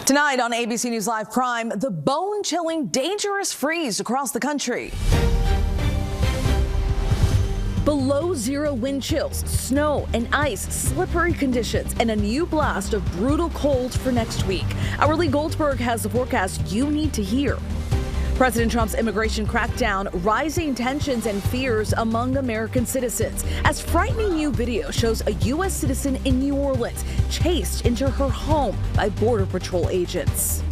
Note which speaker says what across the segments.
Speaker 1: Tonight on ABC News Live Prime, the bone-chilling, dangerous freeze across the country. Below zero wind chills, snow and ice, slippery conditions, and a new blast of brutal cold for next week. Our Lee Goldberg has the forecast you need to hear. President Trump's immigration crackdown, rising tensions and fears among American citizens, as frightening new video shows a U.S. citizen in New Orleans chased into her home by Border Patrol agents.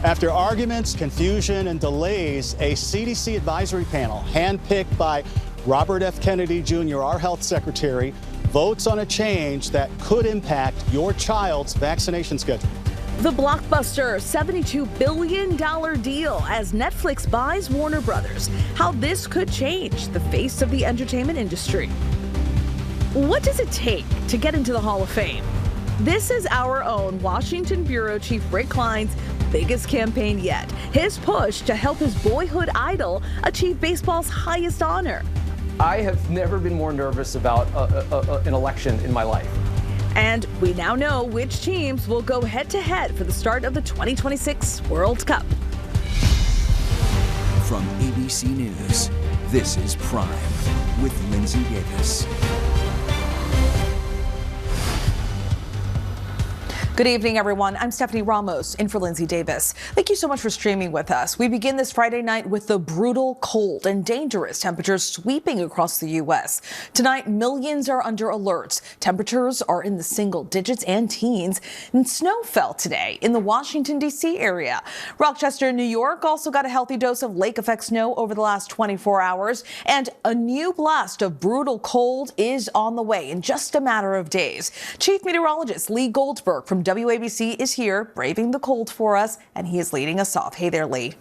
Speaker 2: After arguments, confusion, and delays, a CDC advisory panel, handpicked by Robert F. Kennedy Jr., our health secretary, votes on a change that could impact your child's vaccination schedule.
Speaker 1: The blockbuster $72 billion deal as Netflix buys Warner Brothers. How this could change the face of the entertainment industry. What does it take to get into the Hall of Fame? This is our own Washington Bureau Chief Rick Klein's biggest campaign yet. His push to help his boyhood idol achieve baseball's highest honor.
Speaker 3: I have never been more nervous about an election in my life.
Speaker 1: And we now know which teams will go head-to-head for the start of the 2026 World Cup.
Speaker 4: From ABC News, this is Prime with Linsey Davis.
Speaker 1: Good evening, everyone. I'm Stephanie Ramos, in for Linsey Davis. Thank you so much for streaming with us. We begin this Friday night with the brutal cold and dangerous temperatures sweeping across the U.S. Tonight, millions are under alerts. Temperatures are in the single digits and teens, and snow fell today in the Washington, D.C. area. Rochester, New York also got a healthy dose of lake-effect snow over the last 24 hours, and a new blast of brutal cold is on the way in just a matter of days. Chief Meteorologist Lee Goldberg from WABC is here, braving the cold for us, and he is leading us off. Hey there, Lee.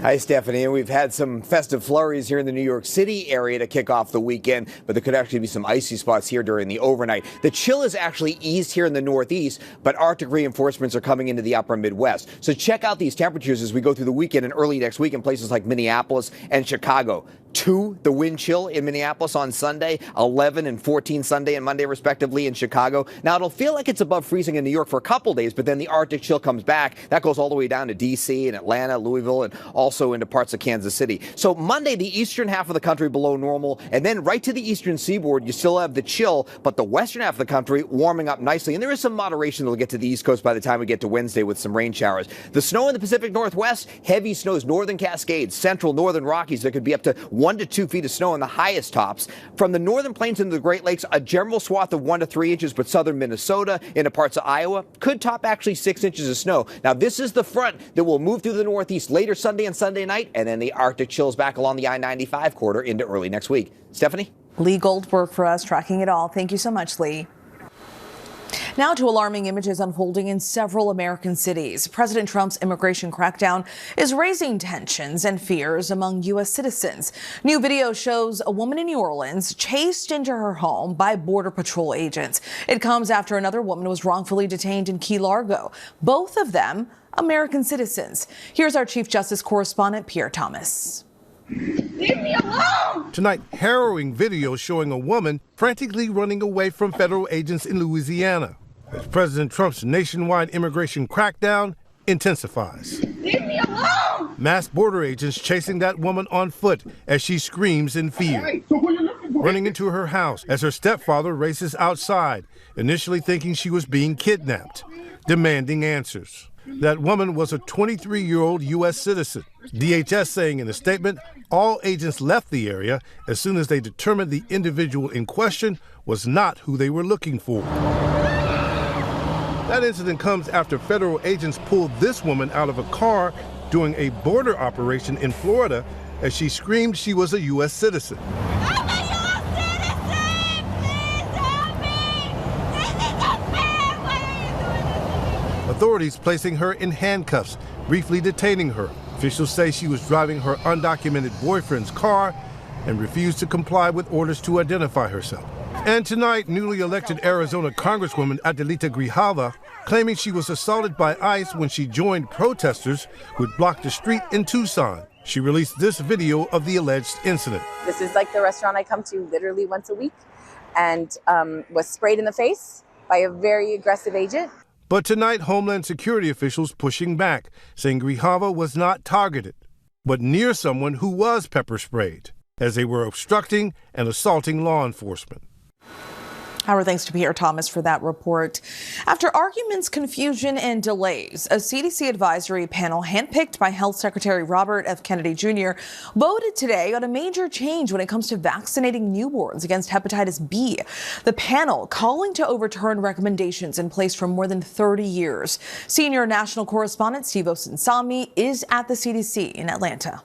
Speaker 5: Hi, Stephanie. We've had some festive flurries here in the New York City area to kick off the weekend, but there could actually be some icy spots here during the overnight. The chill is actually eased here in the Northeast, but Arctic reinforcements are coming into the upper Midwest. So check out these temperatures as we go through the weekend and early next week in places like Minneapolis and Chicago. 2, the wind chill in Minneapolis on Sunday, 11 and 14 Sunday and Monday, respectively, in Chicago. Now, it'll feel like it's above freezing in New York for a couple days, but then the Arctic chill comes back. That goes all the way down to D.C. and Atlanta, Louisville, and also into parts of Kansas City. So Monday, the eastern half of the country below normal, and then right to the eastern seaboard, you still have the chill, but the western half of the country warming up nicely. And there is some moderation that will get to the East Coast by the time we get to Wednesday with some rain showers. The snow in the Pacific Northwest, heavy snows, northern Cascades, central, northern Rockies. There could be up to 1 to 2 feet of snow on the highest tops. From the northern plains into the Great Lakes, a general swath of 1 to 3 inches, but southern Minnesota into parts of Iowa could top actually 6 inches of snow. Now, this is the front that will move through the Northeast later Sunday and Sunday night, and then the Arctic chills back along the I-95 corridor into early next week. Stephanie?
Speaker 1: Lee Goldberg for us, tracking it all. Thank you so much, Lee. Now to alarming images unfolding in several American cities. President Trump's immigration crackdown is raising tensions and fears among U.S. citizens. New video shows a woman in New Orleans chased into her home by Border Patrol agents. It comes after another woman was wrongfully detained in Key Largo. Both of them American citizens. Here's our Chief Justice correspondent, Pierre Thomas.
Speaker 6: Leave me alone!
Speaker 7: Tonight, harrowing video showing a woman frantically running away from federal agents in Louisiana as President Trump's nationwide immigration crackdown intensifies.
Speaker 6: Leave me alone!
Speaker 7: Masked border agents chasing that woman on foot as she screams in fear.
Speaker 6: Hey, so what are you looking for?
Speaker 7: Running into her house as her stepfather races outside, initially thinking she was being kidnapped, demanding answers. That woman was a 23-year-old U.S. citizen. DHS saying in a statement, all agents left the area as soon as they determined the individual in question was not who they were looking for. That incident comes after federal agents pulled this woman out of a car during a border operation in Florida as she screamed she was a U.S. citizen.
Speaker 6: I'm a U.S. citizen! Please help me! This isn't fair! Why are you doing this to me?
Speaker 7: Authorities placing her in handcuffs, briefly detaining her. Officials say she was driving her undocumented boyfriend's car and refused to comply with orders to identify herself. And tonight, newly elected Arizona Congresswoman Adelita Grijalva claiming she was assaulted by ICE when she joined protesters who had blocked a street in Tucson. She released this video of the alleged incident.
Speaker 8: This is like the restaurant I come to literally once a week, and was sprayed in the face by a very aggressive agent.
Speaker 7: But tonight, Homeland Security officials pushing back, saying Grijalva was not targeted, but near someone who was pepper sprayed, as they were obstructing and assaulting law enforcement.
Speaker 1: Our thanks to Pierre Thomas for that report. After arguments, confusion, and delays, a CDC advisory panel handpicked by Health Secretary Robert F. Kennedy Jr. voted today on a major change when it comes to vaccinating newborns against hepatitis B. The panel calling to overturn recommendations in place for more than 30 years. Senior national correspondent Steve Osinsami is at the CDC in Atlanta.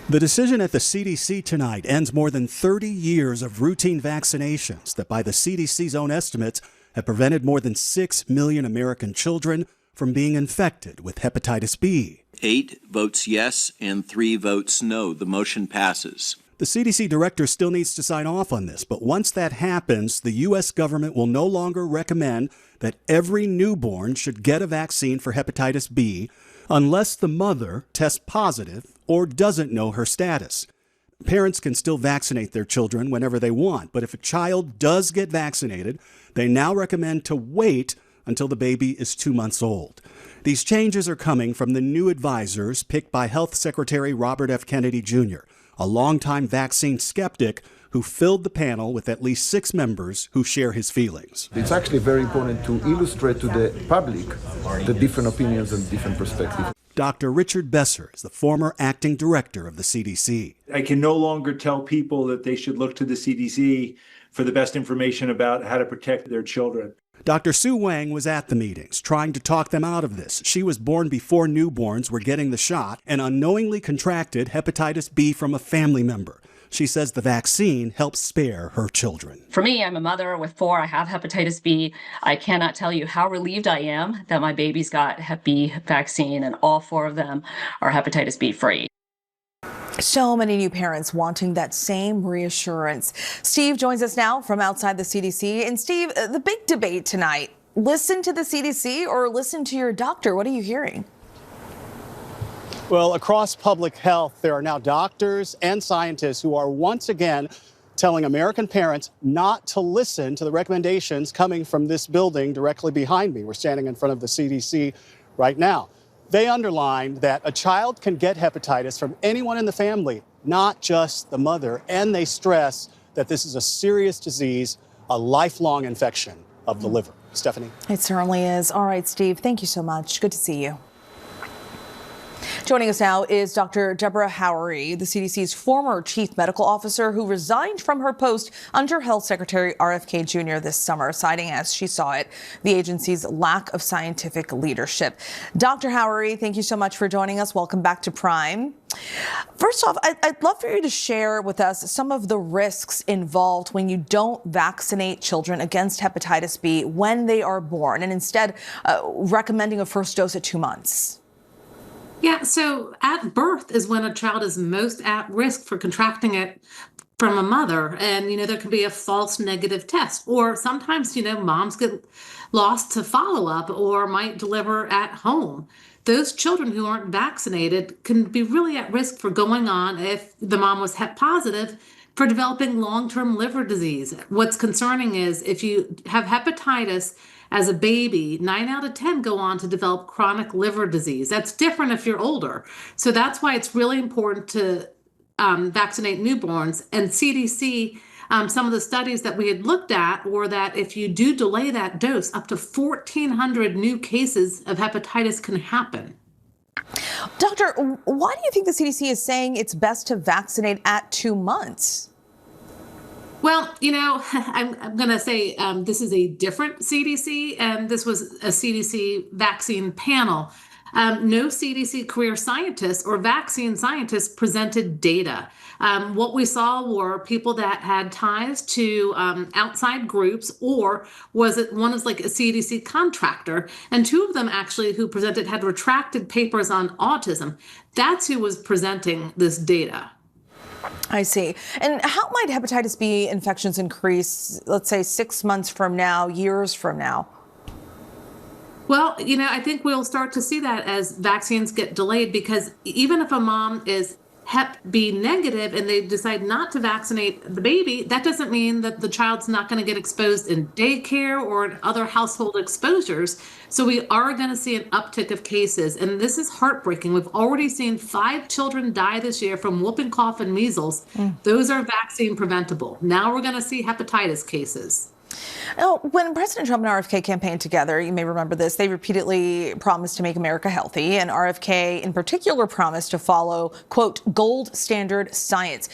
Speaker 2: The decision at the CDC tonight ends more than 30 years of routine vaccinations that, by the CDC's own estimates, have prevented more than 6 million American children from being infected with hepatitis B.
Speaker 9: 8 votes yes and 3 votes no. The motion passes.
Speaker 2: The CDC director still needs to sign off on this, but once that happens, the U.S. government will no longer recommend that every newborn should get a vaccine for hepatitis B unless the mother tests positive or doesn't know her status. Parents can still vaccinate their children whenever they want, but if a child does get vaccinated, they now recommend to wait until the baby is 2 months old. These changes are coming from the new advisors picked by Health Secretary Robert F. Kennedy Jr., a longtime vaccine skeptic who filled the panel with at least 6 members who share his feelings.
Speaker 10: It's actually very important to illustrate to the public the different opinions and different perspectives.
Speaker 2: Dr. Richard Besser is the former acting director of the CDC.
Speaker 11: I can no longer tell people that they should look to the CDC for the best information about how to protect their children.
Speaker 2: Dr. Sue Wang was at the meetings, trying to talk them out of this. She was born before newborns were getting the shot and unknowingly contracted hepatitis B from a family member. She says the vaccine helps spare her children.
Speaker 12: For me, I'm a mother with 4. I have hepatitis B. I cannot tell you how relieved I am that my babies got Hep B vaccine, and all 4 of them are hepatitis B free.
Speaker 1: So many new parents wanting that same reassurance. Steve joins us now from outside the CDC. And Steve, the big debate tonight, listen to the CDC or listen to your doctor? What are you hearing?
Speaker 2: Well, across public health, there are now doctors and scientists who are once again telling American parents not to listen to the recommendations coming from this building directly behind me. We're standing in front of the CDC right now. They underlined that a child can get hepatitis from anyone in the family, not just the mother. And they stress that this is a serious disease, a lifelong infection of the liver. Stephanie?
Speaker 1: It certainly is. All right, Steve, thank you so much. Good to see you. Joining us now is Dr. Deborah Howery, the CDC's former chief medical officer who resigned from her post under Health Secretary RFK Jr. this summer, citing, as she saw it, the agency's lack of scientific leadership. Dr. Howery, thank you so much for joining us. Welcome back to Prime. First off, I'd love for you to share with us some of the risks involved when you don't vaccinate children against hepatitis B when they are born and instead recommending a first dose at 2 months.
Speaker 13: Yeah, so at birth is when a child is most at risk for contracting it from a mother. And, there can be a false negative test. Or sometimes, moms get lost to follow up or might deliver at home. Those children who aren't vaccinated can be really at risk for going on, if the mom was Hep positive, for developing long-term liver disease. What's concerning is if you have hepatitis as a baby, 9 out of 10 go on to develop chronic liver disease. That's different if you're older. So that's why it's really important to vaccinate newborns. And CDC, some of the studies that we had looked at were that if you do delay that dose, up to 1,400 new cases of hepatitis can happen.
Speaker 1: Doctor, why do you think the CDC is saying it's best to vaccinate at 2 months?
Speaker 13: Well, I'm going to say this is a different CDC, and this was a CDC vaccine panel. No CDC career scientists or vaccine scientists presented data. What we saw were people that had ties to outside groups, or one is like a CDC contractor. And 2 of them actually who presented had retracted papers on autism. That's who was presenting this data.
Speaker 1: I see. And how might hepatitis B infections increase, let's say 6 months from now, years from now?
Speaker 13: Well, I think we'll start to see that as vaccines get delayed, because even if a mom is Hep B negative and they decide not to vaccinate the baby, that doesn't mean that the child's not going to get exposed in daycare or in other household exposures. So we are going to see an uptick of cases. And this is heartbreaking. We've already seen 5 children die this year from whooping cough and measles. Those are vaccine preventable. Now we're going to see hepatitis cases.
Speaker 1: Now, when President Trump and RFK campaigned together, you may remember this, they repeatedly promised to make America healthy, and RFK in particular promised to follow, quote, gold standard science.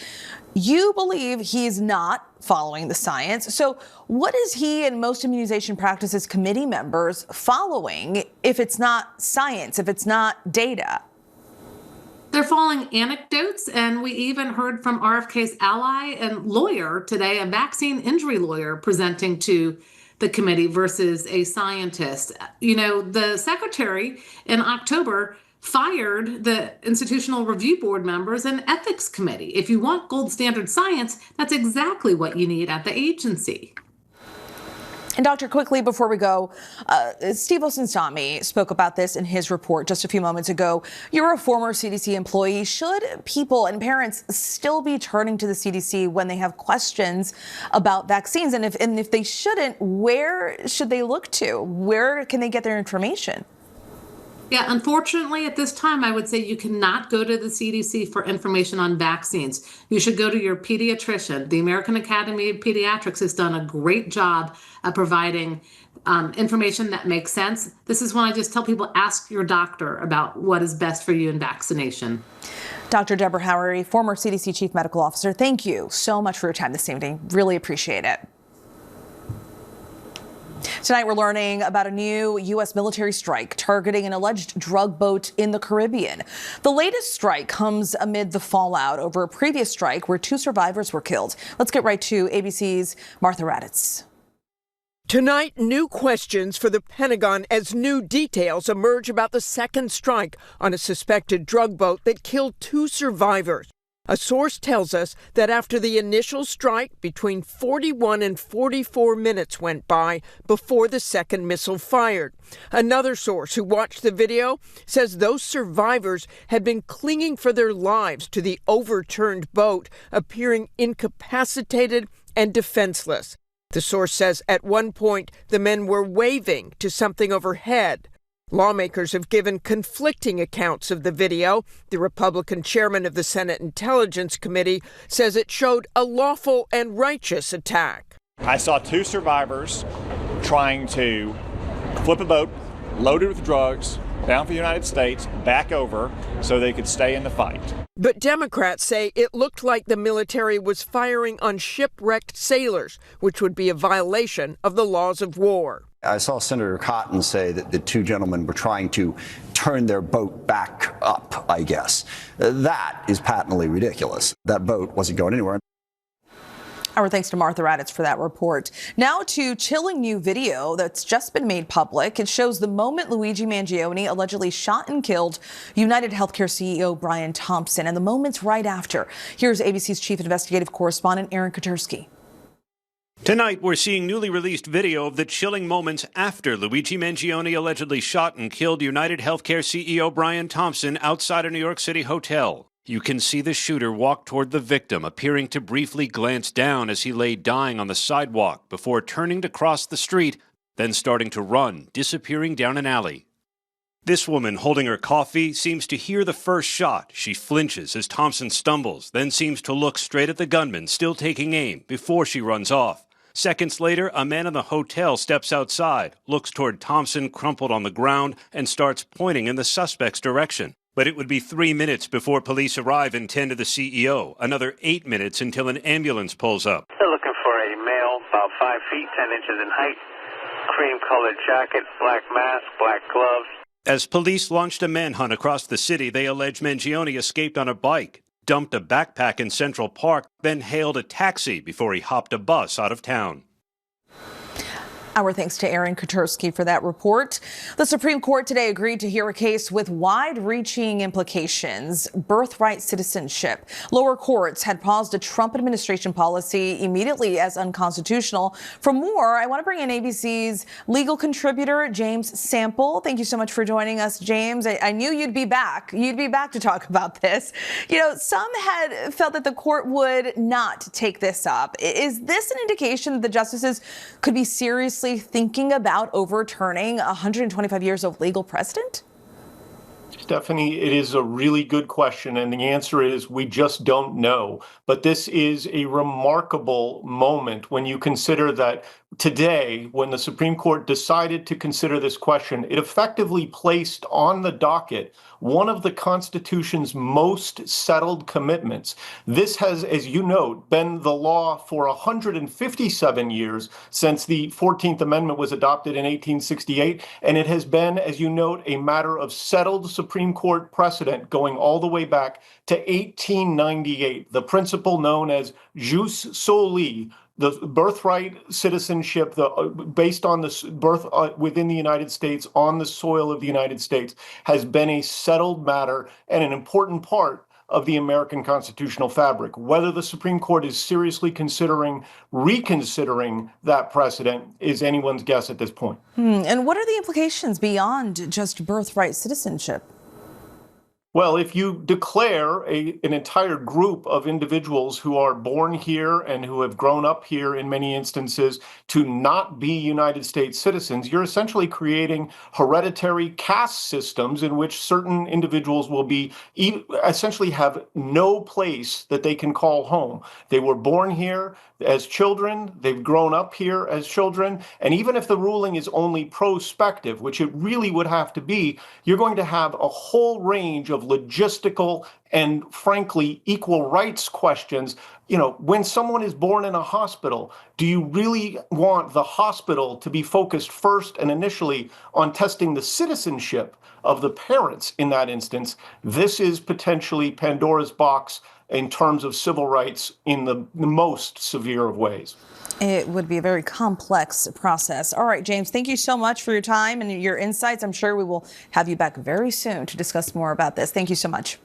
Speaker 1: You believe he's not following the science. So what is he and most immunization practices committee members following if it's not science, if it's not data?
Speaker 13: They're following anecdotes, and we even heard from RFK's ally and lawyer today, a vaccine injury lawyer presenting to the committee versus a scientist. You know, the secretary in October fired the Institutional Review Board members and ethics committee. If you want gold standard science, that's exactly what you need at the agency.
Speaker 1: And Doctor, quickly before we go, Steve Osunsami spoke about this in his report just a few moments ago. You're a former CDC employee. Should people and parents still be turning to the CDC when they have questions about vaccines? And if they shouldn't, where should they look to? Where can they get their information?
Speaker 13: Yeah, unfortunately, at this time, I would say you cannot go to the CDC for information on vaccines. You should go to your pediatrician. The American Academy of Pediatrics has done a great job of providing information that makes sense. This is when I just tell people, ask your doctor about what is best for you in vaccination.
Speaker 1: Dr. Deborah Howery, former CDC Chief Medical Officer, thank you so much for your time this evening. Really appreciate it. Tonight, we're learning about a new U.S. military strike targeting an alleged drug boat in the Caribbean. The latest strike comes amid the fallout over a previous strike where 2 survivors were killed. Let's get right to ABC's Martha Raddatz.
Speaker 14: Tonight, new questions for the Pentagon as new details emerge about the second strike on a suspected drug boat that killed 2 survivors. A source tells us that after the initial strike, between 41 and 44 minutes went by before the second missile fired. Another source who watched the video says those survivors had been clinging for their lives to the overturned boat, appearing incapacitated and defenseless. The source says at one point the men were waving to something overhead. Lawmakers have given conflicting accounts of the video. The Republican chairman of the Senate Intelligence Committee says it showed a lawful and righteous attack.
Speaker 15: I saw 2 survivors trying to flip a boat loaded with drugs down for the United States, back over so they could stay in the fight.
Speaker 14: But Democrats say it looked like the military was firing on shipwrecked sailors, which would be a violation of the laws of war.
Speaker 16: I saw Senator Cotton say that the 2 gentlemen were trying to turn their boat back up, I guess. That is patently ridiculous. That boat wasn't going anywhere.
Speaker 1: Our thanks to Martha Raddatz for that report. Now to chilling new video that's just been made public. It shows the moment Luigi Mangione allegedly shot and killed United Healthcare CEO Brian Thompson and the moments right after. Here's ABC's chief investigative correspondent Aaron Katursky.
Speaker 17: Tonight, we're seeing newly released video of the chilling moments after Luigi Mangione allegedly shot and killed United Healthcare CEO Brian Thompson outside a New York City hotel. You can see the shooter walk toward the victim, appearing to briefly glance down as he lay dying on the sidewalk before turning to cross the street, then starting to run, disappearing down an alley. This woman, holding her coffee, seems to hear the first shot. She flinches as Thompson stumbles, then seems to look straight at the gunman, still taking aim, before she runs off. Seconds later, a man in the hotel steps outside, looks toward Thompson crumpled on the ground, and starts pointing in the suspect's direction. But it would be 3 minutes before police arrive and tend to the CEO, another 8 minutes until an ambulance pulls up.
Speaker 18: They're looking for a male, about 5 feet, 10 inches in height, cream-colored jacket, black mask, black gloves.
Speaker 17: As police launched a manhunt across the city, they allege Mangione escaped on a bike, dumped a backpack in Central Park, then hailed a taxi before he hopped a bus out of town.
Speaker 1: Our thanks to Aaron Kotursky for that report. The Supreme Court today agreed to hear a case with wide-reaching implications, birthright citizenship. Lower courts had paused a Trump administration policy immediately as unconstitutional. For more, I want to bring in ABC's legal contributor, James Sample. Thank you so much for joining us, James. I knew you'd be back. You'd be back to talk about this. You know, some had felt that the court would not take this up. Is this an indication that the justices could be seriously thinking about overturning 125 years of legal precedent?
Speaker 19: Stephanie, it is a really good question, and the answer is we just don't know. But this is a remarkable moment when you consider that today, when the Supreme Court decided to consider this question, it effectively placed on the docket one of the Constitution's most settled commitments. This has, as you note, been the law for 157 years since the 14th Amendment was adopted in 1868, and it has been, as you note, a matter of settled Supreme Court precedent going all the way back to 1898, the principle known as jus soli, the birthright citizenship, based on the birth within the United States, on the soil of the United States, has been a settled matter and an important part of the American constitutional fabric. Whether the Supreme Court is seriously considering reconsidering that precedent is anyone's guess at this point.
Speaker 1: And what are the implications beyond just birthright citizenship?
Speaker 19: Well, if you declare an entire group of individuals who are born here and who have grown up here in many instances to not be United States citizens, you're essentially creating hereditary caste systems in which certain individuals will be essentially have no place that they can call home. They were born here as children, they've grown up here as children, and even if the ruling is only prospective, which it really would have to be, you're going to have a whole range of logistical and, frankly, equal rights questions. You know, when someone is born in a hospital, do you really want the hospital to be focused first and initially on testing the citizenship of the parents in that instance? This is potentially Pandora's box in terms of civil rights in the most severe of ways.
Speaker 1: It would be a very complex process. All right, James, thank you so much for your time and your insights. I'm sure we will have you back very soon to discuss more about this. Thank you so much.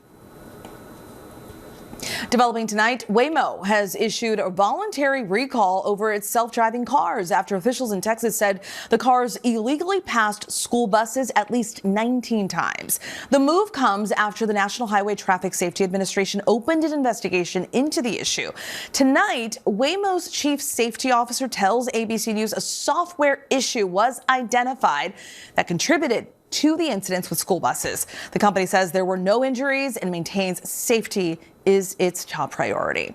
Speaker 1: Developing tonight, Waymo has issued a voluntary recall over its self-driving cars after officials in Texas said the cars illegally passed school buses at least 19 times. The move comes after the National Highway Traffic Safety Administration opened an investigation into the issue. Tonight, Waymo's chief safety officer tells ABC News a software issue was identified that contributed to the incidents with school buses. The company says there were no injuries and maintains safety is its top priority.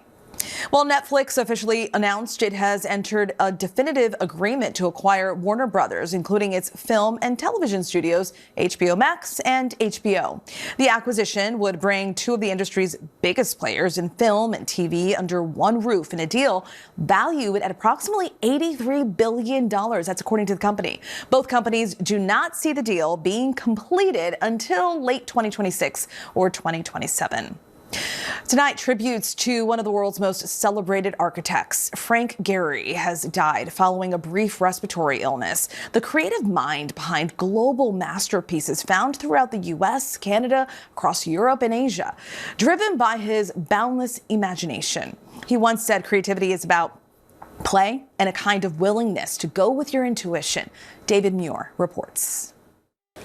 Speaker 1: Well, Netflix officially announced it has entered a definitive agreement to acquire Warner Brothers, including its film and television studios, HBO Max and HBO. The acquisition would bring two of the industry's biggest players in film and TV under one roof in a deal valued at approximately $83 billion. That's according to the company. Both companies do not see the deal being completed until late 2026 or 2027. Tonight, tributes to one of the world's most celebrated architects. Frank Gehry has died following a brief respiratory illness. The creative mind behind global masterpieces found throughout the U.S., Canada, across Europe and Asia, driven by his boundless imagination. He once said creativity is about play and a kind of willingness to go with your intuition. David Muir reports.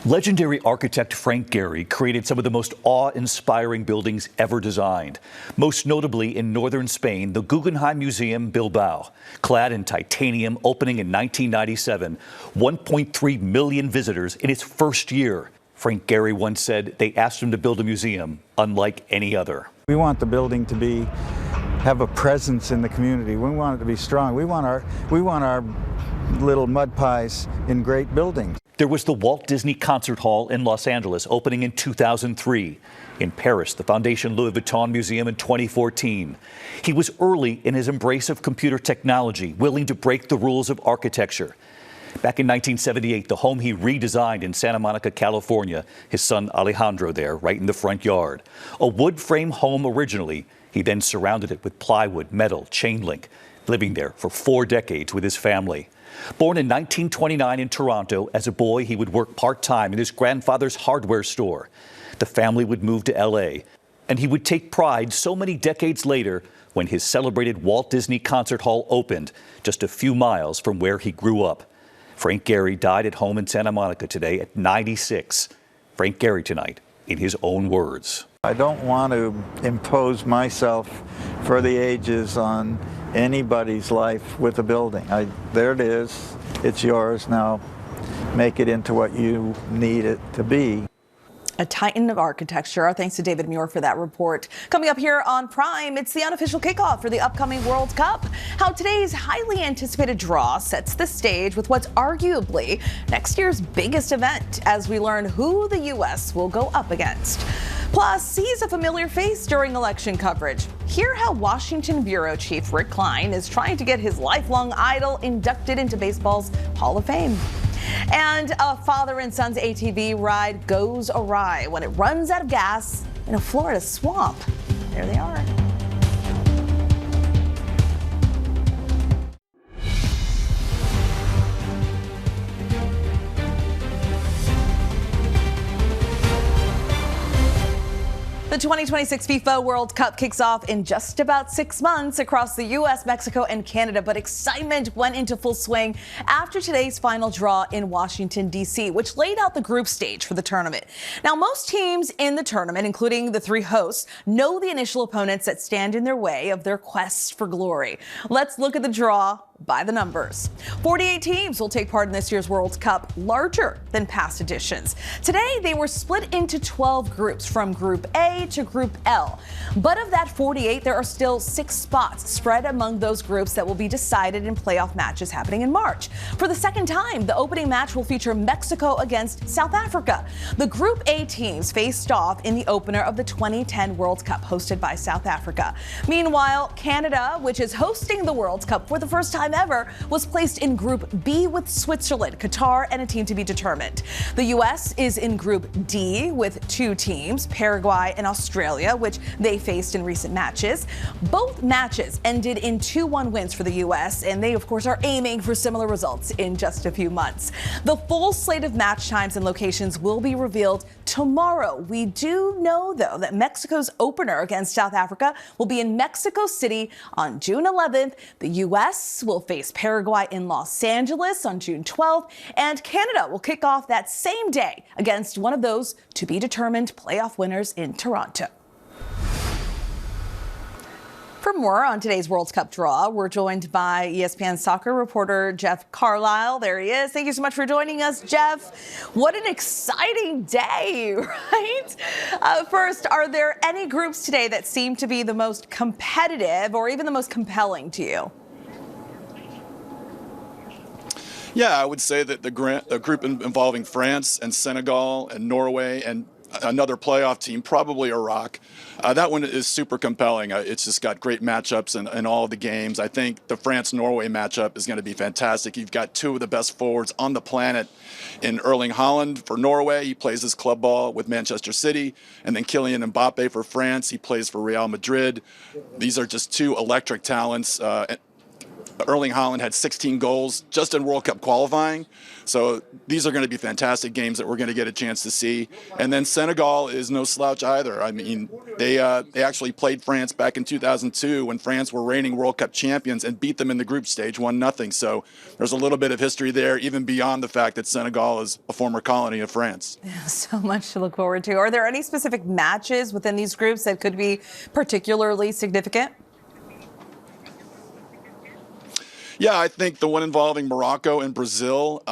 Speaker 20: Legendary architect Frank Gehry created some of the most awe-inspiring buildings ever designed. Most notably in northern Spain, the Guggenheim Museum Bilbao. Clad in titanium, opening in 1997, 1.3 million visitors in its first year. Frank Gehry once said they asked him to build a museum unlike any other.
Speaker 21: We want the building to have a presence in the community. We want it to be strong. We want our little mud pies in great buildings.
Speaker 20: There was the Walt Disney Concert Hall in Los Angeles, opening in 2003. In Paris, the Fondation Louis Vuitton Museum in 2014. He was early in his embrace of computer technology, willing to break the rules of architecture. Back in 1978, the home he redesigned in Santa Monica, California, his son Alejandro there, right in the front yard. A wood frame home originally. He then surrounded it with plywood, metal, chain link, living there for 4 decades with his family. Born in 1929 in Toronto, as a boy he would work part-time in his grandfather's hardware store. The family would move to L.A., and he would take pride so many decades later when his celebrated Walt Disney Concert Hall opened just a few miles from where he grew up. Frank Gehry died at home in Santa Monica today at 96. Frank Gehry tonight, in his own words.
Speaker 21: I don't want to impose myself for the ages on anybody's life with a building. There it is. It's yours. Now make it into what you need it to be.
Speaker 1: A titan of architecture. Our thanks to David Muir for that report. Coming up here on Prime, it's the unofficial kickoff for the upcoming World Cup. How today's highly anticipated draw sets the stage with what's arguably next year's biggest event as we learn who the U.S. will go up against. Plus, sees a familiar face during election coverage. Hear how Washington Bureau Chief Rick Klein is trying to get his lifelong idol inducted into baseball's Hall of Fame. And a father and son's ATV ride goes awry when it runs out of gas in a Florida swamp. There they are. The 2026 FIFA World Cup kicks off in just about 6 months across the U.S., Mexico, and Canada. But excitement went into full swing after today's final draw in Washington, D.C., which laid out the group stage for the tournament. Now, most teams in the tournament, including the 3 hosts, know the initial opponents that stand in their way of their quests for glory. Let's look at the draw by the numbers. 48 teams will take part in this year's World Cup, larger than past editions. Today, they were split into 12 groups from Group A to Group L. But of that 48, there are still 6 spots spread among those groups that will be decided in playoff matches happening in March. For the second time, the opening match will feature Mexico against South Africa. The Group A teams faced off in the opener of the 2010 World Cup hosted by South Africa. Meanwhile, Canada, which is hosting the World Cup for the first time ever, was placed in Group B with Switzerland, Qatar, and a team to be determined. The U.S. is in Group D with 2 teams, Paraguay and Australia, which they faced in recent matches. Both matches ended in 2-1 wins for the U.S., and they, of course, are aiming for similar results in just a few months. The full slate of match times and locations will be revealed tomorrow. We do know, though, that Mexico's opener against South Africa will be in Mexico City on June 11th. The U.S. will face Paraguay in Los Angeles on June 12th, and Canada will kick off that same day against one of those to-be-determined playoff winners in Toronto. For more on today's World Cup draw, we're joined by ESPN soccer reporter Jeff Carlisle. There he is. Thank you so much for joining us, Jeff. What an exciting day, right? First, are there any groups today that seem to be the most competitive or even the most compelling to you?
Speaker 3: Yeah, I would say that the group involving France and Senegal and Norway and another playoff team, probably Iraq. That one is super compelling. It's just got great matchups in all of the games. I think the France-Norway matchup is going to be fantastic. You've got 2 of the best forwards on the planet in Erling Haaland for Norway. He plays his club ball with Manchester City. And then Kylian Mbappe for France. He plays for Real Madrid. These are just 2 electric talents. Erling Haaland had 16 goals just in World Cup qualifying. So these are going to be fantastic games that we're going to get a chance to see. And then Senegal is no slouch either. I mean, they actually played France back in 2002 when France were reigning World Cup champions and beat them in the group stage 1-0. So there's a little bit of history there, even beyond the fact that Senegal is a former colony of France.
Speaker 1: Yeah, so much to look forward to. Are there any specific matches within these groups that could be particularly significant?
Speaker 3: Yeah, I think the one involving Morocco and Brazil.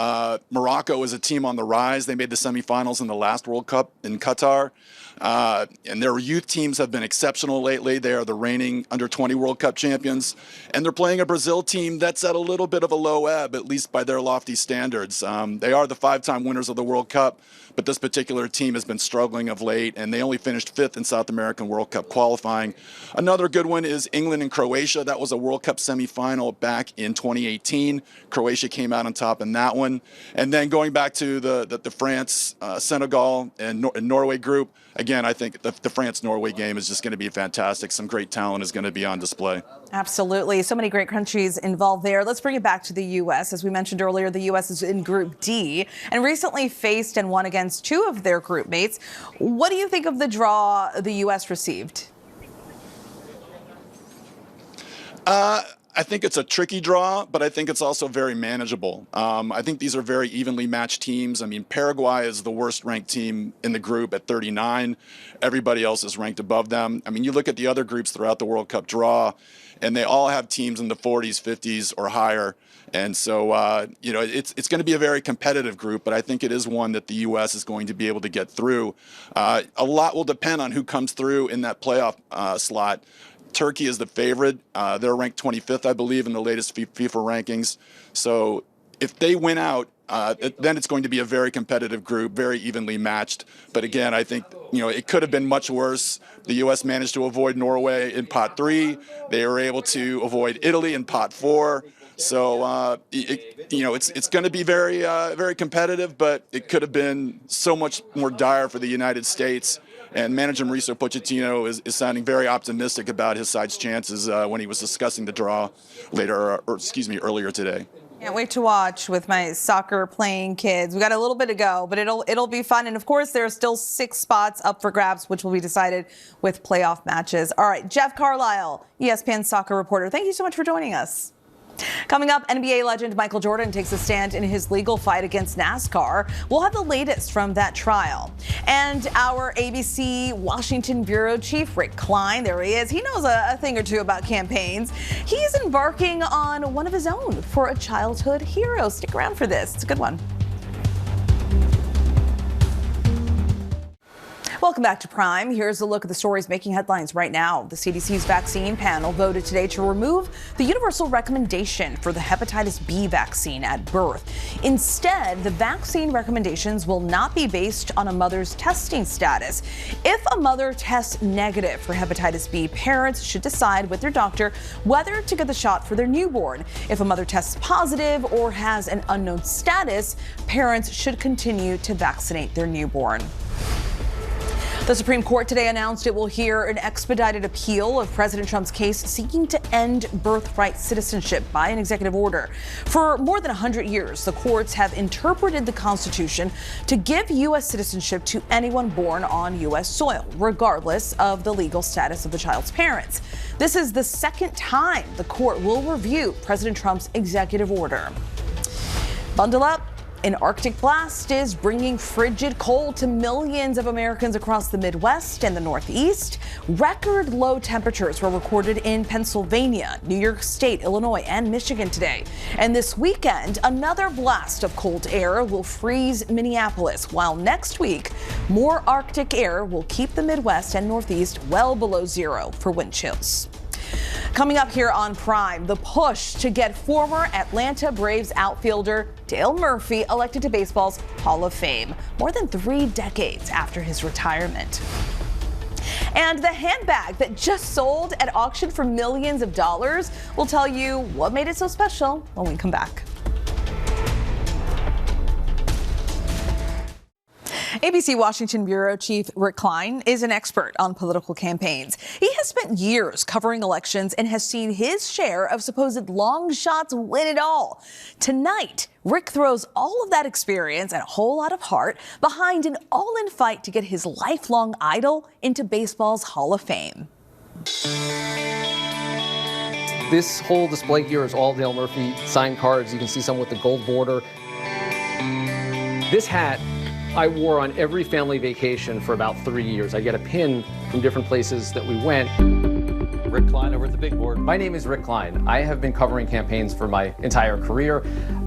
Speaker 3: Morocco is a team on the rise. They made the semifinals in the last World Cup in Qatar. And their youth teams have been exceptional lately. They are the reigning under-20 World Cup champions. And they're playing a Brazil team that's at a little bit of a low ebb, at least by their lofty standards. They are the 5-time winners of the World Cup, but this particular team has been struggling of late, and they only finished 5th in South American World Cup qualifying. Another good one is England and Croatia. That was a World Cup semifinal back in 2018. Croatia came out on top in that one. And then going back to the France, Senegal, and Norway group, again, I think the France-Norway game is just going to be fantastic. Some great talent is going to be on display.
Speaker 1: Absolutely. So many great countries involved there. Let's bring it back to the U.S. As we mentioned earlier, the U.S. is in Group D and recently faced and won against two of their group mates. What do you think of the draw the U.S. received?
Speaker 3: I think it's a tricky draw, but I think it's also very manageable. I think these are very evenly matched teams. I mean, Paraguay is the worst ranked team in the group at 39. Everybody else is ranked above them. I mean, you look at the other groups throughout the World Cup draw, and they all have teams in the 40s, 50s, or higher. And so, it's going to be a very competitive group, but I think it is one that the U.S. is going to be able to get through. A lot will depend on who comes through in that playoff slot. Turkey is the favorite. They're ranked 25th, I believe, in the latest FIFA rankings. So if they win out, then it's going to be a very competitive group, very evenly matched. But again, I think, it could have been much worse. The U.S. managed to avoid Norway in pot 3. They were able to avoid Italy in pot 4. So, it's going to be very, very competitive, but it could have been so much more dire for the United States. And manager Mauricio Pochettino is sounding very optimistic about his side's chances when he was discussing the draw earlier today.
Speaker 1: Can't wait to watch with my soccer playing kids. We got a little bit to go, but it'll be fun. And of course, there are still 6 spots up for grabs, which will be decided with playoff matches. All right, Jeff Carlisle, ESPN soccer reporter. Thank you so much for joining us. Coming up, NBA legend Michael Jordan takes a stand in his legal fight against NASCAR. We'll have the latest from that trial. And our ABC Washington Bureau Chief, Rick Klein, there he is. He knows a thing or two about campaigns. He's embarking on one of his own for a childhood hero. Stick around for this. It's a good one. Welcome back to Prime. Here's a look at the stories making headlines right now. The CDC's vaccine panel voted today to remove the universal recommendation for the hepatitis B vaccine at birth. Instead, the vaccine recommendations will not be based on a mother's testing status. If a mother tests negative for hepatitis B, parents should decide with their doctor whether to get the shot for their newborn. If a mother tests positive or has an unknown status, parents should continue to vaccinate their newborn. The Supreme Court today announced it will hear an expedited appeal of President Trump's case seeking to end birthright citizenship by an executive order. For more than 100 years, the courts have interpreted the Constitution to give U.S. citizenship to anyone born on U.S. soil, regardless of the legal status of the child's parents. This is the second time the court will review President Trump's executive order. Bundle up. An Arctic blast is bringing frigid cold to millions of Americans across the Midwest and the Northeast. Record low temperatures were recorded in Pennsylvania, New York State, Illinois, and Michigan today. And this weekend, another blast of cold air will freeze Minneapolis, while next week, more Arctic air will keep the Midwest and Northeast well below zero for wind chills. Coming up here on Prime, the push to get former Atlanta Braves outfielder Dale Murphy elected to baseball's Hall of Fame, more than 3 decades after his retirement. And the handbag that just sold at auction for millions of dollars. We'll tell you what made it so special when we come back. ABC Washington Bureau Chief Rick Klein is an expert on political campaigns. He has spent years covering elections and has seen his share of supposed long shots win it all. Tonight, Rick throws all of that experience and a whole lot of heart behind an all-in fight to get his lifelong idol into baseball's Hall of Fame.
Speaker 4: This whole display here is all Dale Murphy signed cards. You can see some with the gold border. This hat I wore on every family vacation for about 3 years. I get a pin from different places that we went.
Speaker 20: Rick Klein over at the big board.
Speaker 4: My name is Rick Klein. I have been covering campaigns for my entire career.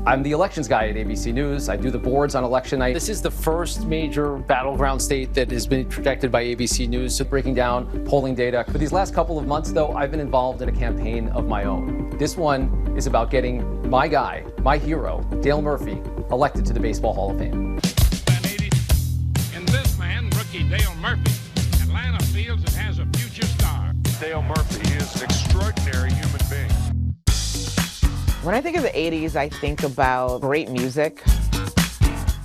Speaker 4: I'm the elections guy at ABC News. I do the boards on election night. This is the first major battleground state that has been protected by ABC News, so breaking down polling data. For these last couple of months, though, I've been involved in a campaign of my own. This one is about getting my guy, my hero, Dale Murphy, elected to the Baseball Hall of Fame.
Speaker 22: Dale Murphy. Atlanta feels it has a future star. Dale Murphy is an extraordinary human being.
Speaker 4: When
Speaker 5: When I think of the 80s, I think about great music.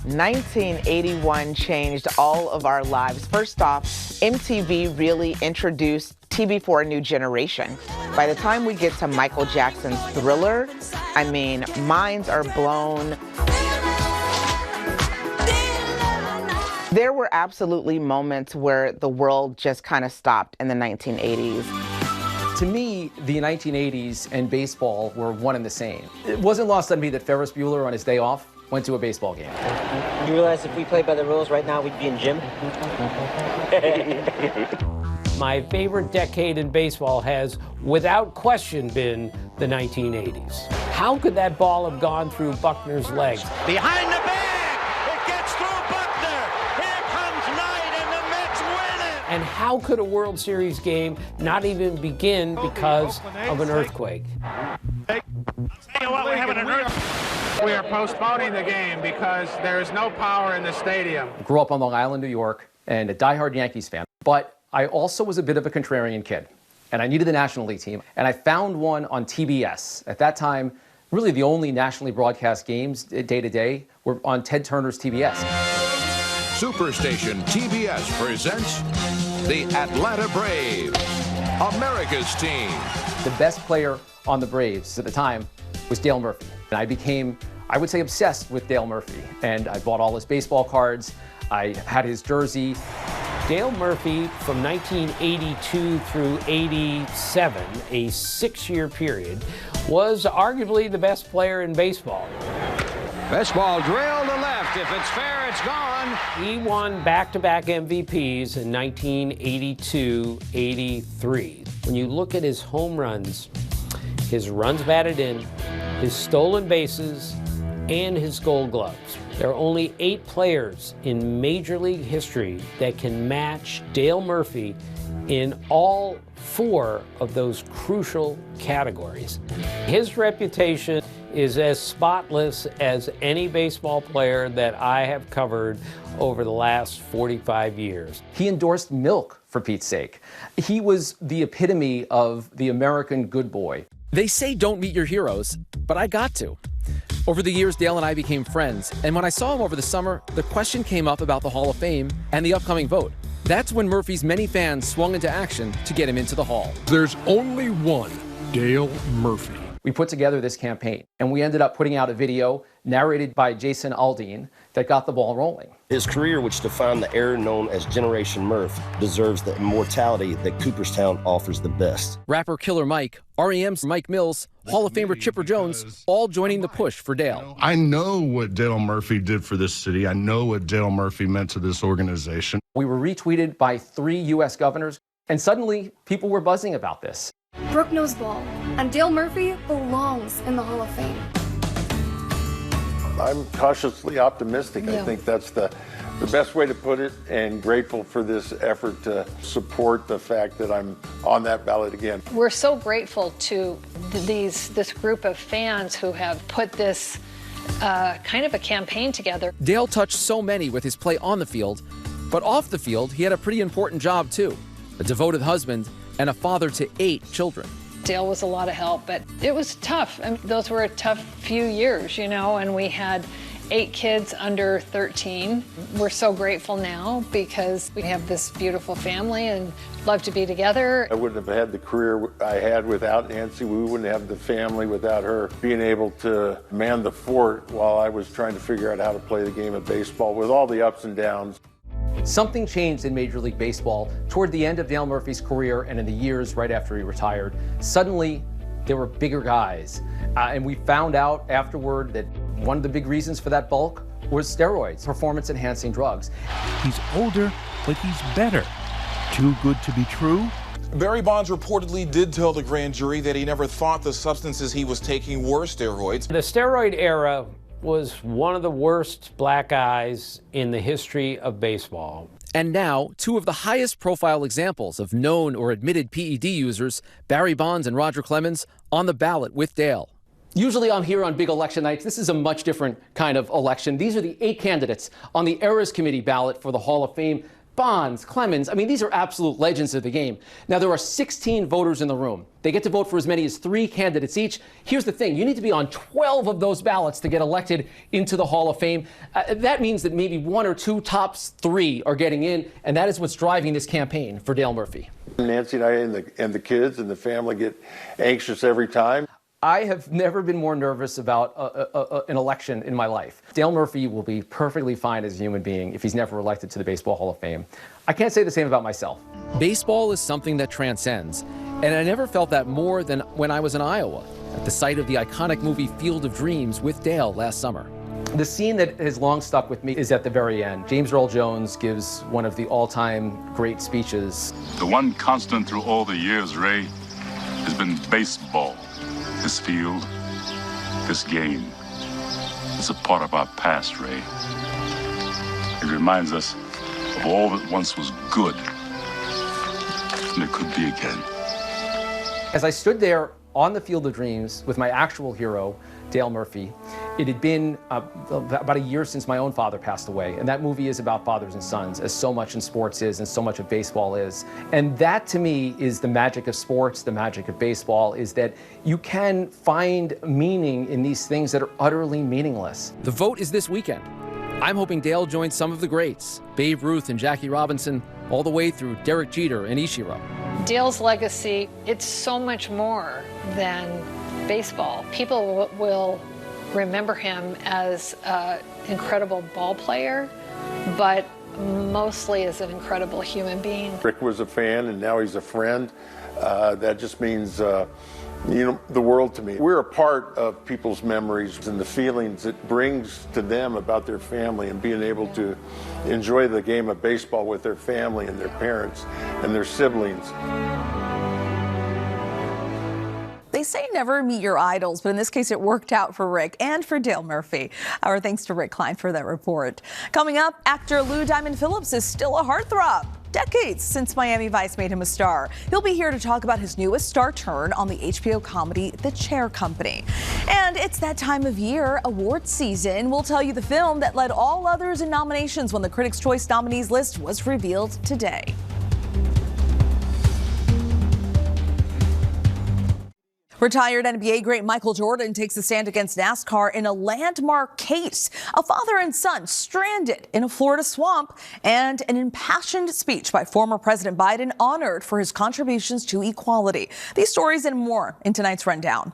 Speaker 5: 1981 changed all of our lives. First off, MTV really introduced TV for a new generation. By the time we get to Michael Jackson's Thriller, I mean, minds are blown. There were absolutely moments where the world just kind of stopped in the 1980s.
Speaker 4: To me, the 1980s and baseball were one and the same. It wasn't lost on me that Ferris Bueller, on his day off, went to a baseball game.
Speaker 6: You realize if we played by the rules right now, we'd be in gym?
Speaker 23: My favorite decade in baseball has, without question, been the 1980s. How could that ball have gone through Buckner's legs?
Speaker 24: Behind the bag! It gets through Buckner! Here comes Knight, and the Mets win it!
Speaker 23: And how could a World Series game not even begin because of an earthquake?
Speaker 22: Tell you what, we're having an earthquake. We are postponing the game because there is no power in the stadium.
Speaker 4: I grew up on Long Island, New York, and a diehard Yankees fan. But I also was a bit of a contrarian kid, and I needed a National League team, and I found one on TBS. At that time, really the only nationally broadcast games day to day were on Ted Turner's TBS.
Speaker 25: Superstation TBS presents the Atlanta Braves, America's team.
Speaker 4: The best player on the Braves at the time was Dale Murphy. And I became, I would say, obsessed with Dale Murphy. And I bought all his baseball cards. I had his jersey.
Speaker 23: Dale Murphy, from 1982 through 87, a 6-year period, was arguably the best player in baseball.
Speaker 24: Best ball drilled to left. If it's fair, it's gone.
Speaker 23: He won back-to-back MVPs in 1982-83. When you look at his home runs, his runs batted in, his stolen bases, and his Gold Gloves, there are only 8 players in Major League history that can match Dale Murphy in all 4 of those crucial categories. His reputation is as spotless as any baseball player that I have covered over the last 45 years.
Speaker 4: He endorsed milk, for Pete's sake. He was the epitome of the American good boy. They say don't meet your heroes, but I got to. Over the years, Dale and I became friends, and when I saw him over the summer, the question came up about the Hall of Fame and the upcoming vote. That's when Murphy's many fans swung into action to get him into the Hall.
Speaker 26: There's only one Dale Murphy.
Speaker 4: We put together this campaign, and we ended up putting out a video narrated by Jason Aldean that got the ball rolling.
Speaker 27: His career, which defined the era known as Generation Murph, deserves the immortality that Cooperstown offers the best.
Speaker 4: Rapper Killer Mike, REM's Mike Mills, Hall of Famer Chipper Jones, all joining the push for Dale.
Speaker 28: I know what Dale Murphy did for this city. I know what Dale Murphy meant to this organization.
Speaker 4: We were retweeted by 3 U.S. governors, and suddenly people were buzzing about this.
Speaker 29: Brooke knows ball, and Dale Murphy belongs in the Hall of Fame.
Speaker 30: I'm cautiously optimistic. I think that's the best way to put it, and grateful for this effort to support the fact that I'm on that ballot again.
Speaker 31: We're so grateful to this group of fans who have put this kind of a campaign together.
Speaker 4: Dale touched so many with his play on the field, but off the field, he had a pretty important job too. A devoted husband and a father to 8 children.
Speaker 31: Dale was a lot of help, but it was tough. I mean, those were a tough few years, you know, and we had 8 kids under 13. We're so grateful now because we have this beautiful family and love to be together.
Speaker 30: I wouldn't have had the career I had without Nancy. We wouldn't have the family without her being able to man the fort while I was trying to figure out how to play the game of baseball with all the ups and downs.
Speaker 4: Something changed in Major League Baseball toward the end of Dale Murphy's career and in the years right after he retired. Suddenly, there were bigger guys. And we found out afterward that one of the big reasons for that bulk was steroids, performance-enhancing drugs.
Speaker 26: He's older, but he's better. Too good to be true?
Speaker 32: Barry Bonds reportedly did tell the grand jury that he never thought the substances he was taking were steroids.
Speaker 23: The steroid era was one of the worst black eyes in the history of baseball.
Speaker 4: And now, 2 of the highest profile examples of known or admitted PED users, Barry Bonds and Roger Clemens, on the ballot with Dale. Usually I'm here on big election nights. This is a much different kind of election. These are the 8 candidates on the Eras Committee ballot for the Hall of Fame. Bonds, Clemens. I mean, these are absolute legends of the game. Now, there are 16 voters in the room. They get to vote for as many as 3 candidates each. Here's the thing. You need to be on 12 of those ballots to get elected into the Hall of Fame. That means that maybe 1 or 2 tops 3 are getting in, and that is what's driving this campaign for Dale Murphy.
Speaker 30: Nancy and I and the kids and the family get anxious every time.
Speaker 4: I have never been more nervous about an election in my life. Dale Murphy will be perfectly fine as a human being if he's never elected to the Baseball Hall of Fame. I can't say the same about myself. Baseball is something that transcends, and I never felt that more than when I was in Iowa at the site of the iconic movie Field of Dreams with Dale last summer. The scene that has long stuck with me is at the very end. James Earl Jones gives one of the all-time great speeches.
Speaker 2: The one constant through all the years, Ray, has been baseball. This field, this game, is a part of our past, Ray. It reminds us of all that once was good, and it could be again.
Speaker 4: As I stood there on the Field of Dreams with my actual hero, Dale Murphy, it had been about a year since my own father passed away, and that movie is about fathers and sons, as so much in sports is and so much of baseball is. And that, to me, is the magic of sports, the magic of baseball, is that you can find meaning in these things that are utterly meaningless. The vote is this weekend. I'm hoping Dale joins some of the greats, Babe Ruth and Jackie Robinson, all the way through Derek Jeter and Ichiro.
Speaker 31: Dale's legacy, it's so much more than baseball. People will remember him as an incredible ball player, but mostly as an incredible human being.
Speaker 30: Rick was a fan, and now he's a friend. That just means the world to me. We're a part of people's memories and the feelings it brings to them about their family and being able to enjoy the game of baseball with their family and their parents and their siblings.
Speaker 1: They say never meet your idols, but in this case, it worked out for Rick and for Dale Murphy. Our thanks to Rick Klein for that report. Coming up, actor Lou Diamond Phillips is still a heartthrob. Decades since Miami Vice made him a star. He'll be here to talk about his newest star turn on the HBO comedy The Chair Company. And it's that time of year, awards season. We'll tell you the film that led all others in nominations when the Critics' Choice nominees list was revealed today. Retired NBA great Michael Jordan takes a stand against NASCAR in a landmark case. A father and son stranded in a Florida swamp, and an impassioned speech by former President Biden honored for his contributions to equality. These stories and more in tonight's rundown.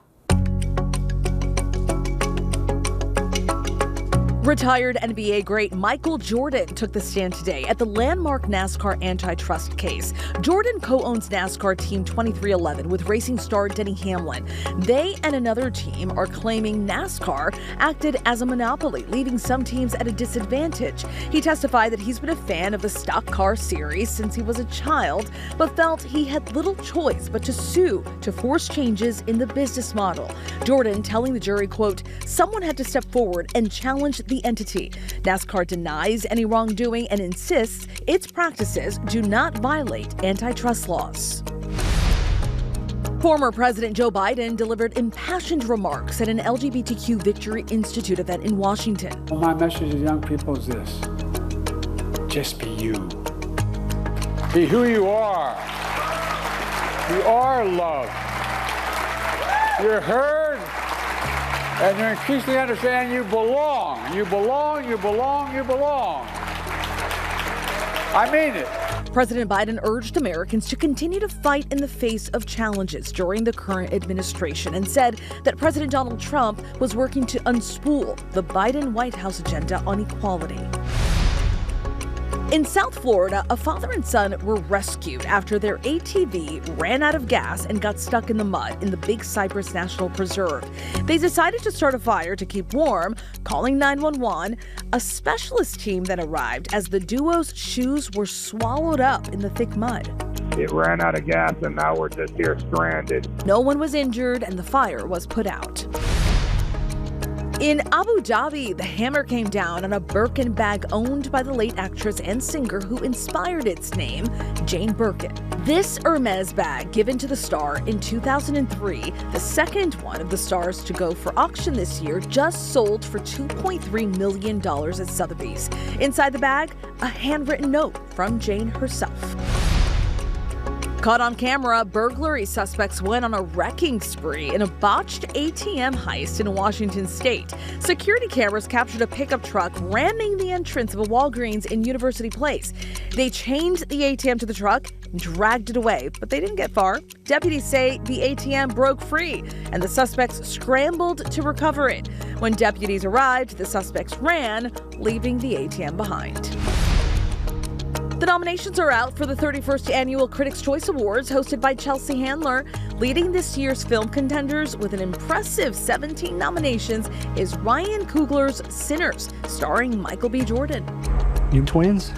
Speaker 1: Retired NBA great Michael Jordan took the stand today at the landmark NASCAR antitrust case. Jordan co-owns NASCAR Team 2311 with racing star Denny Hamlin. They and another team are claiming NASCAR acted as a monopoly, leaving some teams at a disadvantage. He testified that he's been a fan of the stock car series since he was a child, but felt he had little choice but to sue to force changes in the business model. Jordan telling the jury, quote, "Someone had to step forward and challenge the entity." NASCAR denies any wrongdoing and insists its practices do not violate antitrust laws. Former President Joe Biden delivered impassioned remarks at an LGBTQ Victory Institute event in Washington.
Speaker 7: Well, my message to young people is this: just be you. Be who you are. You are loved. You're heard. And you increasingly understand you belong. You belong, you belong, you belong. I mean it.
Speaker 1: President Biden urged Americans to continue to fight in the face of challenges during the current administration and said that President Donald Trump was working to unspool the Biden White House agenda on equality. In South Florida, a father and son were rescued after their ATV ran out of gas and got stuck in the mud in the Big Cypress National Preserve. They decided to start a fire to keep warm, calling 911. A specialist team then arrived as the duo's shoes were swallowed up in the thick mud.
Speaker 7: It ran out of gas and now we're just here stranded.
Speaker 1: No one was injured and the fire was put out. In Abu Dhabi, the hammer came down on a Birkin bag owned by the late actress and singer who inspired its name, Jane Birkin. This Hermes bag, given to the star in 2003, the second one of the stars to go for auction this year, just sold for $2.3 million at Sotheby's. Inside the bag, a handwritten note from Jane herself. Caught on camera, burglary suspects went on a wrecking spree in a botched ATM heist in Washington state. Security cameras captured a pickup truck ramming the entrance of a Walgreens in University Place. They chained the ATM to the truck and dragged it away, but they didn't get far. Deputies say the ATM broke free and the suspects scrambled to recover it. When deputies arrived, the suspects ran, leaving the ATM behind. The nominations are out for the 31st Annual Critics' Choice Awards, hosted by Chelsea Handler. Leading this year's film contenders with an impressive 17 nominations is Ryan Coogler's Sinners, starring Michael B. Jordan.
Speaker 8: You twins?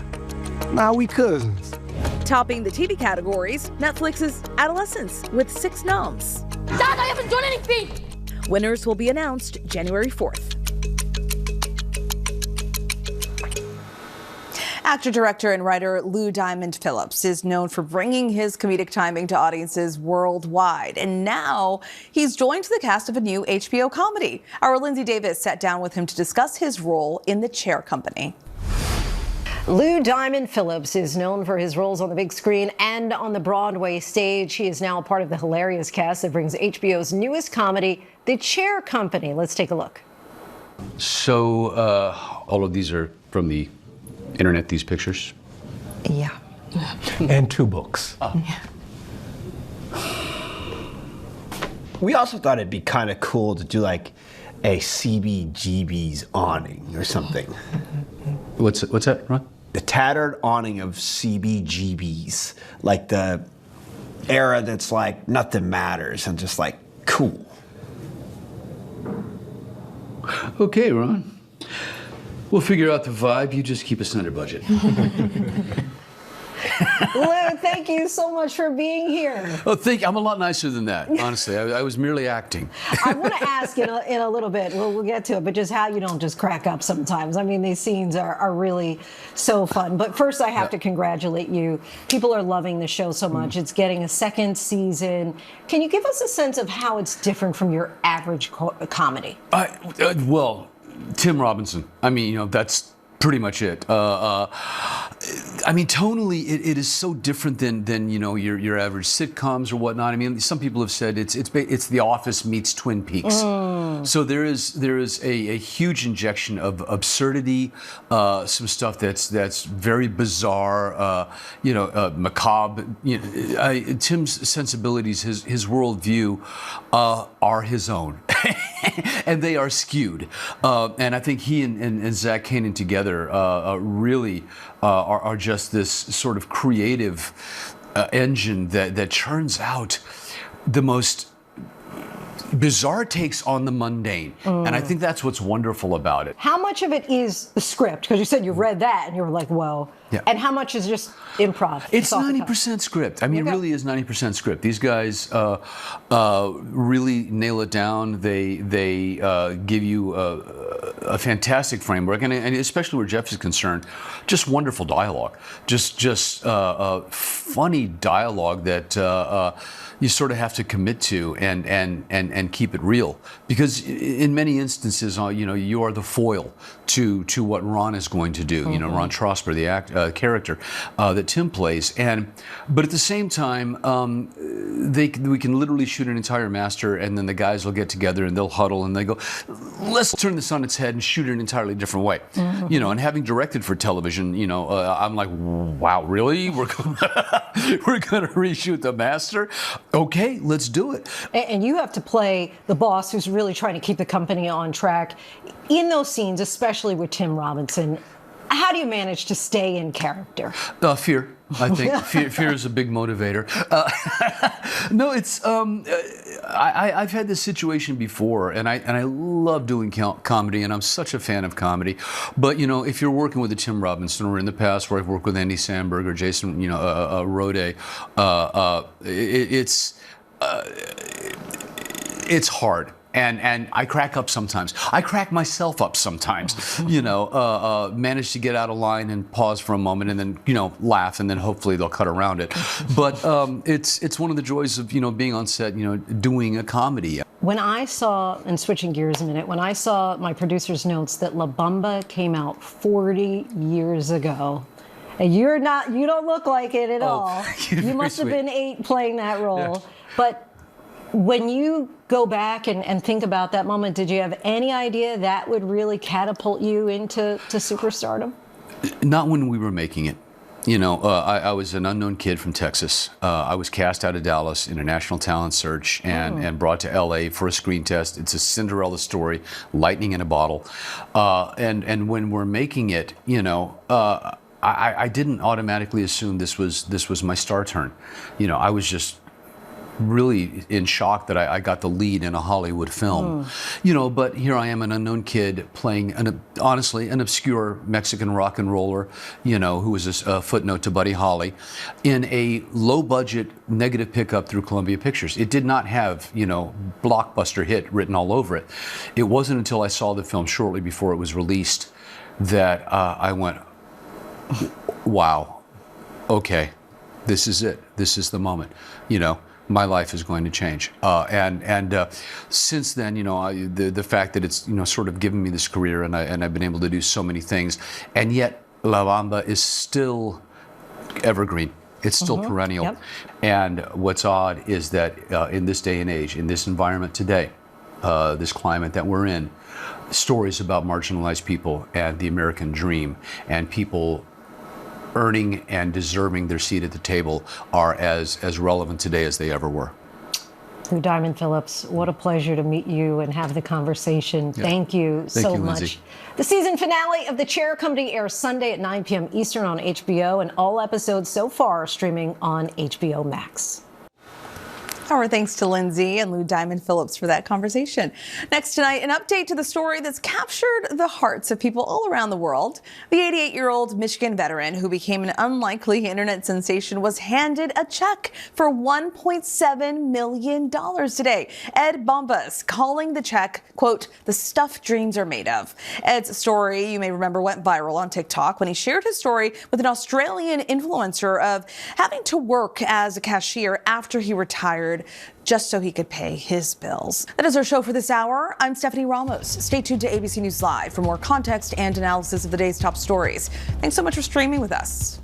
Speaker 8: Nah, we cousins.
Speaker 1: Topping the TV categories, Netflix's Adolescence with 6 noms.
Speaker 29: Dad, I haven't done anything!
Speaker 1: Winners will be announced January 4th. Actor, director, and writer Lou Diamond Phillips is known for bringing his comedic timing to audiences worldwide. And now he's joined the cast of a new HBO comedy. Our Linsey Davis sat down with him to discuss his role in The Chair Company.
Speaker 9: Lou Diamond Phillips is known for his roles on the big screen and on the Broadway stage. He is now a part of the hilarious cast that brings HBO's newest comedy, The Chair Company. Let's take a look.
Speaker 10: So, all of these are from the internet, these pictures?
Speaker 9: Yeah.
Speaker 8: And 2 books.
Speaker 11: We also thought it'd be kind of cool to do like a CBGB's awning or something.
Speaker 10: What's that, Ron?
Speaker 11: The tattered awning of CBGB's, like the era that's like nothing matters and just like cool.
Speaker 10: Okay, Ron. We'll figure out the vibe. You just keep us under budget.
Speaker 9: Lou, thank you so much for being here.
Speaker 10: Oh, I'm a lot nicer than that, honestly. I was merely acting.
Speaker 9: I want to ask in a little bit, we'll get to it, but just how you don't just crack up sometimes. I mean, these scenes are really so fun. But first, I have to congratulate you. People are loving the show so much. It's getting a second season. Can you give us a sense of how it's different from your average comedy?
Speaker 10: Well, Tim Robinson. I mean, that's pretty much it. I mean, tonally, it is so different than your average sitcoms or whatnot. I mean, some people have said it's The Office meets Twin Peaks. So there is a huge injection of absurdity, some stuff that's very bizarre, macabre. Tim's sensibilities, his worldview, are his own, and they are skewed. And I think he and Zach Kanan together really are just this sort of creative engine that churns out the most bizarre takes on the mundane. And I think that's what's wonderful about it.
Speaker 9: How much of it is the script? Because you said you read that and you were like, whoa.
Speaker 10: Yeah.
Speaker 9: And how much is just improv?
Speaker 10: It's 90% script. I mean, it really is 90% script. These guys really nail it down. They give you a fantastic framework, and especially where Jeff is concerned, just wonderful dialogue. Just funny dialogue that you sort of have to commit to and keep it real, because in many instances, you are the foil to what Ron is going to do. Ron Trosper, the character that Tim plays, but at the same time, we can literally shoot an entire master, and then the guys will get together and they'll huddle and they go, let's turn this on its head and shoot it an entirely different way. And having directed for television, I'm like, wow, really? We're gonna reshoot the master? Okay, let's do it.
Speaker 9: And you have to play the boss who's really trying to keep the company on track. In those scenes, especially with Tim Robinson, how do you manage to stay in character?
Speaker 10: Fear. I think fear is a big motivator. No, it's I've had this situation before, and I love doing comedy, and I'm such a fan of comedy. But if you're working with a Tim Robinson, or in the past where I've worked with Andy Samberg or Jason, Roday, it's hard. And I crack up sometimes. I crack myself up sometimes. Manage to get out of line and pause for a moment, and then laugh, and then hopefully they'll cut around it. But it's one of the joys of being on set, doing a comedy.
Speaker 9: When I saw, and switching gears a minute, when I saw my producer's notes that La Bamba came out 40 years ago, and you don't look like it at all. You must have been 8 playing that role.
Speaker 10: Yeah.
Speaker 9: But when you go back and think about that moment, did you have any idea that would really catapult you into superstardom?
Speaker 10: Not when we were making it. I was an unknown kid from Texas. I was cast out of Dallas in a national talent search and brought to LA for a screen test. It's a Cinderella story, lightning in a bottle. And when we're making it, I didn't automatically assume this was my star turn. I was just really in shock that I got the lead in a Hollywood film. But here I am, an unknown kid playing honestly an obscure Mexican rock and roller, who was a footnote to Buddy Holly, in a low budget negative pickup through Columbia Pictures. It did not have, blockbuster hit written all over it. It wasn't until I saw the film shortly before it was released that I went, wow, okay, this is it. This is the moment, my life is going to change. And since then, the fact that it's, sort of given me this career and I've been able to do so many things, and yet La Bamba is still evergreen. It's still perennial.
Speaker 9: Yep.
Speaker 10: And what's odd is that in this day and age, in this environment today, this climate that we're in, stories about marginalized people and the American dream and people earning and deserving their seat at the table are as relevant today as they ever were.
Speaker 9: Lou Diamond Phillips, what a pleasure to meet you and have the conversation.
Speaker 10: Yeah.
Speaker 9: Thank you so much.
Speaker 10: Linsey.
Speaker 9: The season finale of The Chair Company airs Sunday at 9 p.m. Eastern on HBO, and all episodes so far are streaming on HBO Max.
Speaker 1: Our thanks to Linsey and Lou Diamond Phillips for that conversation. Next tonight, an update to the story that's captured the hearts of people all around the world. The 88-year-old Michigan veteran who became an unlikely internet sensation was handed a check for $1.7 million today. Ed Bombas calling the check, quote, the stuff dreams are made of. Ed's story, you may remember, went viral on TikTok when he shared his story with an Australian influencer of having to work as a cashier after he retired just so he could pay his bills. That is our show for this hour. I'm Stephanie Ramos. Stay tuned to ABC News Live for more context and analysis of the day's top stories. Thanks so much for streaming with us.